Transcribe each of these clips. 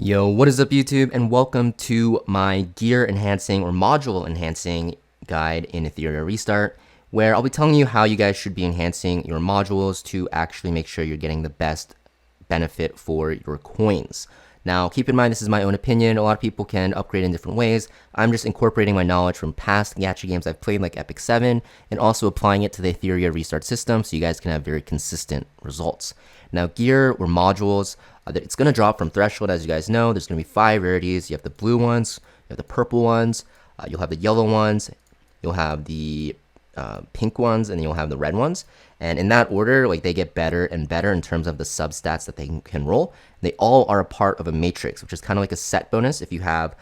Yo, what is up YouTube, and welcome to my gear enhancing or module enhancing guide in Etheria Restart, where I'll be telling you how you guys should be enhancing your modules to actually make sure you're getting the best benefit for your coins. Now, keep in mind, this is my own opinion. A lot of people can upgrade in different ways. I'm just incorporating my knowledge from past gacha games I've played like Epic 7 and also applying it to the Etheria Restart system so you guys can have very consistent results. Now, gear or modules, it's going to drop from threshold, as you guys know. There's going to be 5 rarities. You have the blue ones, you have the purple ones, you'll have the yellow ones, you'll have the pink ones, and you'll have the red ones. And in that order, like, they get better and better in terms of the substats that they can roll. They all are a part of a matrix, which is kind of like a set bonus. If you have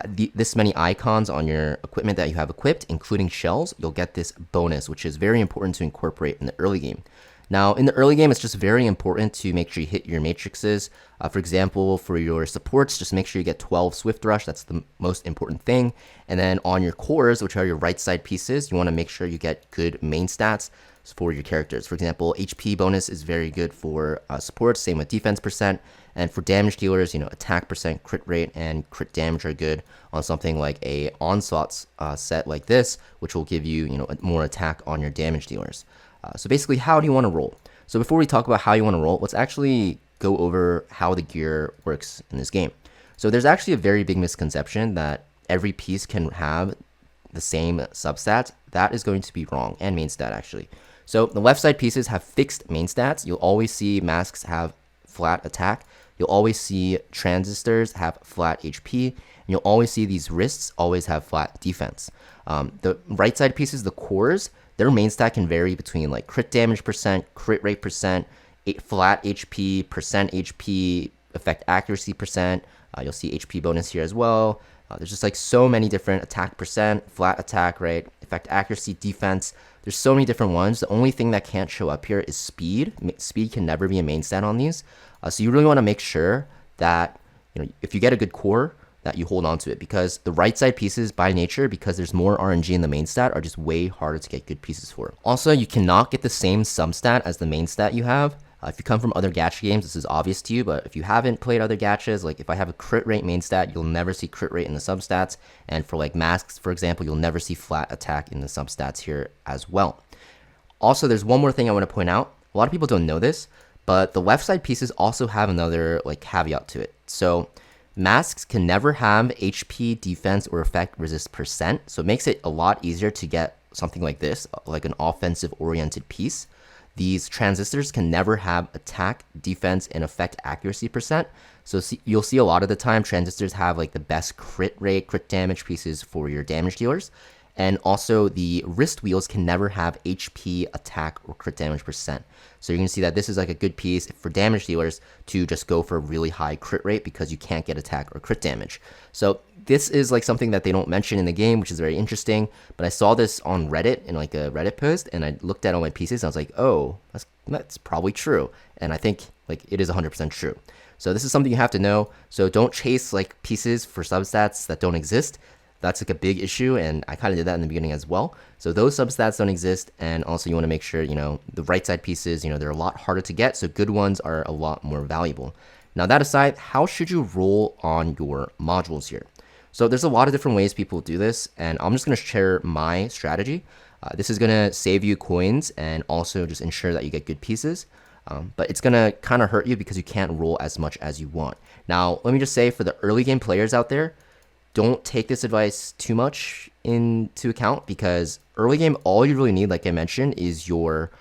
this many icons on your equipment that you have equipped, including shells, you'll get this bonus, which is very important to incorporate in the early game. Now, in the early game, it's just very important to make sure you hit your matrices. For example, for your supports, just make sure you get 12 Swift Rush. That's the most important thing. And then on your cores, which are your right side pieces, you want to make sure you get good main stats for your characters. For example, HP bonus is very good for supports, same with defense percent. And for damage dealers, attack percent, crit rate, and crit damage are good on something like a onslaught set like this, which will give you, more attack on your damage dealers. So basically, how do you want to roll? So before we talk about how you want to roll, let's actually go over how the gear works in this game. So there's actually a very big misconception that every piece can have the same substats. That is going to be wrong, and main stat actually. So the left side pieces have fixed main stats. You'll always see masks have flat attack. You'll always see transistors have flat HP. And you'll always see these wrists always have flat defense. The right side pieces, the cores, their main stat can vary between like crit damage percent, crit rate percent, flat HP, percent HP, effect accuracy percent. You'll see HP bonus here as well. There's just like so many different attack percent, flat attack, right? Effect accuracy, defense. There's so many different ones. The only thing that can't show up here is speed. Speed can never be a main stat on these. So you really want to make sure that, if you get a good core, that you hold on to it, because the right side pieces by nature, because there's more RNG in the main stat, are just way harder to get good pieces for. Also, you cannot get the same substat as the main stat you have. If you come from other gacha games, this is obvious to you, but if you haven't played other gachas, like if I have a crit rate main stat, you'll never see crit rate in the substats. And for like masks, for example, you'll never see flat attack in the substats here as well. Also, there's one more thing I want to point out. A lot of people don't know this, but the left side pieces also have another like caveat to it. So masks can never have HP, defense, or effect resist percent, so it makes it a lot easier to get something like this, like an offensive-oriented piece. These transistors can never have attack, defense, and effect accuracy percent, so you'll see a lot of the time transistors have like the best crit rate, crit damage pieces for your damage dealers. And also the wrist wheels can never have HP, attack, or crit damage percent. So you're going to see that this is like a good piece for damage dealers to just go for a really high crit rate because you can't get attack or crit damage. So this is like something that they don't mention in the game, which is very interesting. But I saw this on Reddit in like a Reddit post, and I looked at all my pieces and I was like, oh, that's probably true. And I think like it is 100% true. So this is something you have to know. So don't chase like pieces for substats that don't exist. That's like a big issue, and I kind of did that in the beginning as well. So those substats don't exist, and also you want to make sure, the right side pieces, they're a lot harder to get, so good ones are a lot more valuable. Now that aside, how should you roll on your modules here? So there's a lot of different ways people do this, and I'm just going to share my strategy. This is going to save you coins and also just ensure that you get good pieces. But it's going to kind of hurt you because you can't roll as much as you want. Now, let me just say, for the early game players out there, don't take this advice too much into account, because early game, all you really need, like I mentioned, is your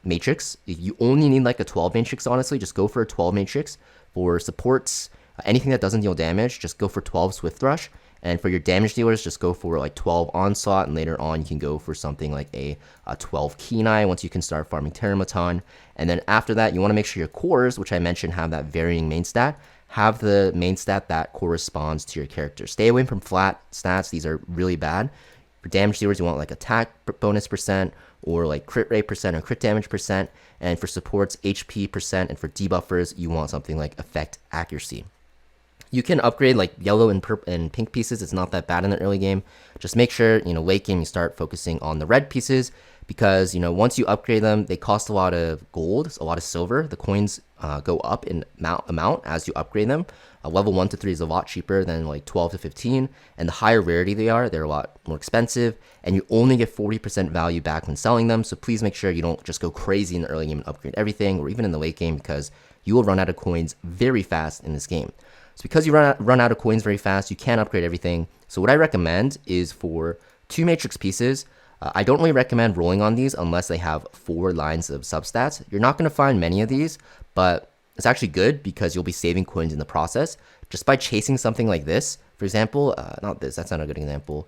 matrix. You only need like a 12 matrix, honestly. Just go for a 12 matrix. For supports, anything that doesn't deal damage, just go for 12 Swift Rush. And for your damage dealers, just go for like 12 Onslaught, and later on you can go for something like a 12 Kenai once you can start farming Teramaton. And then after that, you want to make sure your cores, which I mentioned have that varying main stat, have the main stat that corresponds to your character. Stay away from flat stats. These are really bad. For damage dealers, you want like attack bonus percent, or like crit rate percent, or crit damage percent. And for supports, HP percent. And for debuffers, you want something like effect accuracy. You can upgrade like yellow and pink pieces. It's not that bad in the early game. Just make sure, late game you start focusing on the red pieces, because, once you upgrade them, they cost a lot of gold, a lot of silver. The coins go up in amount as you upgrade them. Level 1 to 3 is a lot cheaper than like 12 to 15, and the higher rarity they are, they're a lot more expensive, and you only get 40% value back when selling them. So please make sure you don't just go crazy in the early game and upgrade everything, or even in the late game, because you will run out of coins very fast in this game. So because you run out of coins very fast, you can't upgrade everything. So what I recommend is for 2 matrix pieces, I don't really recommend rolling on these unless they have 4 lines of substats. You're not going to find many of these, but it's actually good because you'll be saving coins in the process just by chasing something like this. For example, not this, that's not a good example.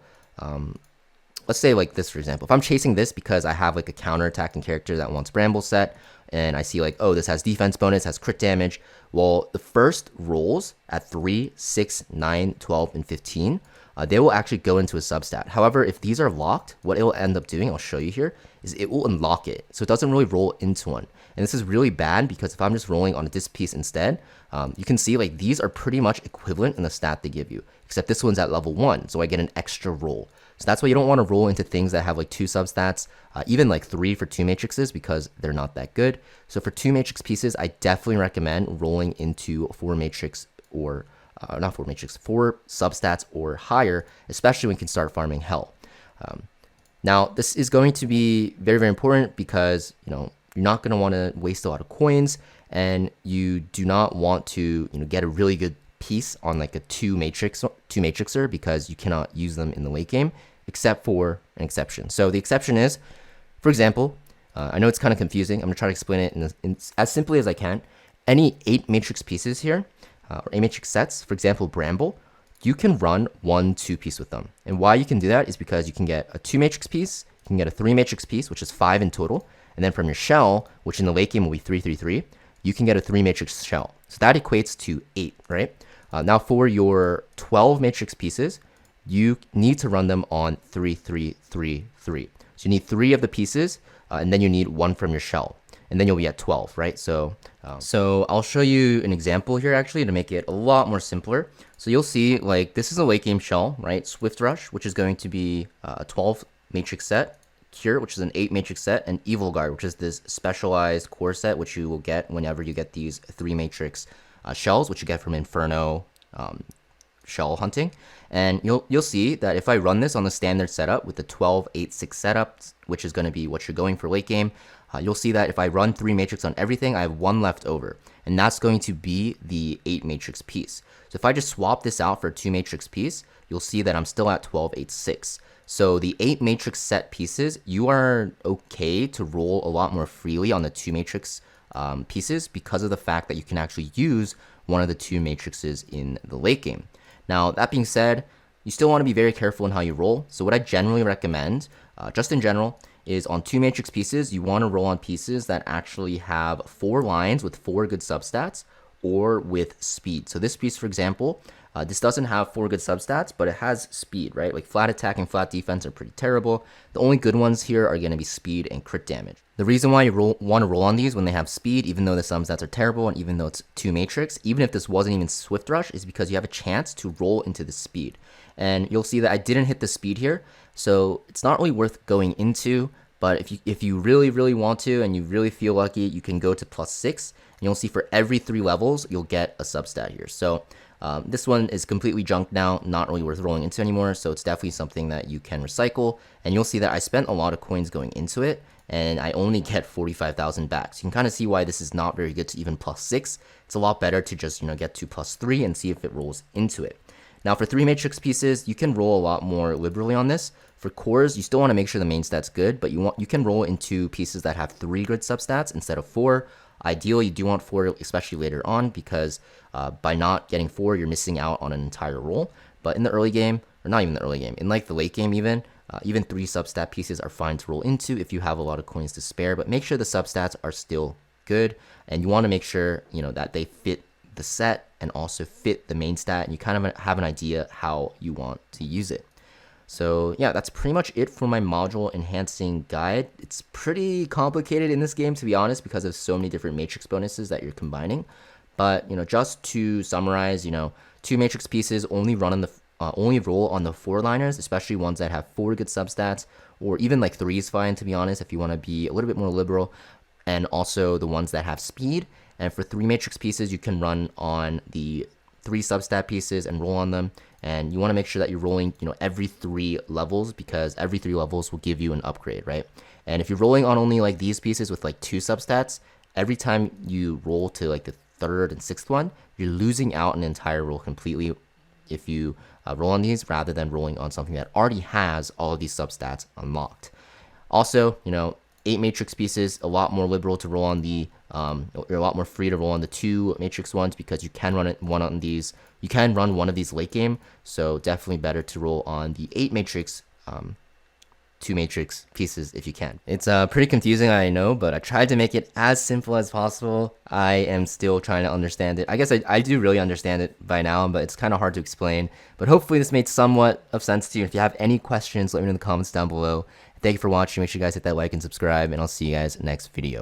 Let's say like this, for example. If I'm chasing this because I have like a counter-attacking character that wants Bramble set, and I see like, oh, this has defense bonus, has crit damage. Well, the first rolls at 3, 6, 9, 12, and 15, they will actually go into a substat. However, if these are locked, what it will end up doing, I'll show you here, is it will unlock it. So it doesn't really roll into one. And this is really bad because if I'm just rolling on this piece instead, you can see like these are pretty much equivalent in the stat they give you, except this one's at level 1, so I get an extra roll. So that's why you don't want to roll into things that have like 2 substats, even like 3 for 2 matrices, because they're not that good. So for 2 matrix pieces, I definitely recommend rolling into 4 matrix or not 4 matrix, 4 substats or higher, especially when you can start farming hell. Now this is going to be very, very important because you're not going to want to waste a lot of coins, and you do not want to get a really good piece on like a 2 matrixer because you cannot use them in the late game, except for an exception. So the exception is, for example, I know it's kind of confusing. I'm gonna try to explain it in as simply as I can. Any 8 matrix pieces here, or 8 matrix sets, for example, Bramble, you can run 1-2 piece with them. And why you can do that is because you can get a 2 matrix piece, you can get a 3 matrix piece, which is 5 in total, and then from your shell, which in the late game will be 3-3-3, you can get a 3 matrix shell. So that equates to 8, right? Now for your 12 matrix pieces, you need to run them on 3-3-3-3. So you need 3 of the pieces, and then you need 1 from your shell, and then you'll be at 12, right? So I'll show you an example here actually to make it a lot more simpler. So you'll see like this is a late game shell, right? Swift Rush, which is going to be a 12 matrix set, Cure, which is an 8 matrix set, and Evil Guard, which is this specialized core set, which you will get whenever you get these 3 matrix shells, which you get from Inferno shell hunting. And you'll see that if I run this on the standard setup with the 12-8-6 setup, which is going to be what you're going for late game, you'll see that if I run 3 matrix on everything, I have 1 left over, and that's going to be the 8 matrix piece. So if I just swap this out for a 2 matrix piece, you'll see that I'm still at 12-8-6. So the 8 matrix set pieces, you are okay to roll a lot more freely on the 2 matrix pieces because of the fact that you can actually use one of the 2 matrices in the late game. Now, that being said, you still want to be very careful in how you roll. So what I generally recommend, just in general, is on 2 matrix pieces, you want to roll on pieces that actually have 4 lines with 4 good substats or with speed. So this piece, for example, this doesn't have 4 good substats, but it has speed, right? Like flat attack and flat defense are pretty terrible. The only good ones here are going to be speed and crit damage. The reason why you want to roll on these when they have speed, even though the substats are terrible and even though it's 2 matrix, even if this wasn't even Swift Rush, is because you have a chance to roll into the speed. And you'll see that I didn't hit the speed here, so it's not really worth going into. But if you really, really want to and you really feel lucky, you can go to +6. And you'll see for every 3 levels, you'll get a substat here. So this one is completely junked now, not really worth rolling into anymore. So it's definitely something that you can recycle. And you'll see that I spent a lot of coins going into it, and I only get 45,000 back. So you can kind of see why this is not very good to even +6. It's a lot better to just get to +3 and see if it rolls into it. Now for 3 matrix pieces, you can roll a lot more liberally on this. For cores, you still want to make sure the main stat's good, but you can roll into pieces that have 3 good substats instead of 4. Ideally, you do want 4, especially later on, because by not getting 4, you're missing out on an entire roll. But in the early game, or not even the early game, in like the late game even 3 substat pieces are fine to roll into if you have a lot of coins to spare, but make sure the substats are still good, and you want to make sure that they fit the set and also fit the main stat, and you kind of have an idea how you want to use it. So yeah, that's pretty much it for my module enhancing guide. It's pretty complicated in this game, to be honest, because of so many different matrix bonuses that you're combining. But just to summarize, 2 matrix pieces only roll on the 4-liners, especially ones that have 4 good substats, or even like 3 is fine, to be honest, if you want to be a little bit more liberal, and also the ones that have speed. And for 3 matrix pieces, you can run on the 3 substat pieces and roll on them. And you want to make sure that you're rolling, every 3 levels, because every 3 levels will give you an upgrade, right? And if you're rolling on only like these pieces with like 2 substats, every time you roll to like the 3rd and 6th one, you're losing out an entire roll completely if you roll on these rather than rolling on something that already has all of these substats unlocked. Also, 8 matrix pieces, a lot more liberal to roll on the, you're a lot more free to roll on the 2 matrix ones, because you can run one on these. You can run one of these late game, so definitely better to roll on the 8 matrix 2 matrix pieces if you can. It's pretty confusing, I know, but I tried to make it as simple as possible. I am still trying to understand it. I guess I do really understand it by now, but it's kind of hard to explain. But hopefully this made somewhat of sense to you. If you have any questions, let me know in the comments down below. Thank you for watching. Make sure you guys hit that like and subscribe, and I'll see you guys next video.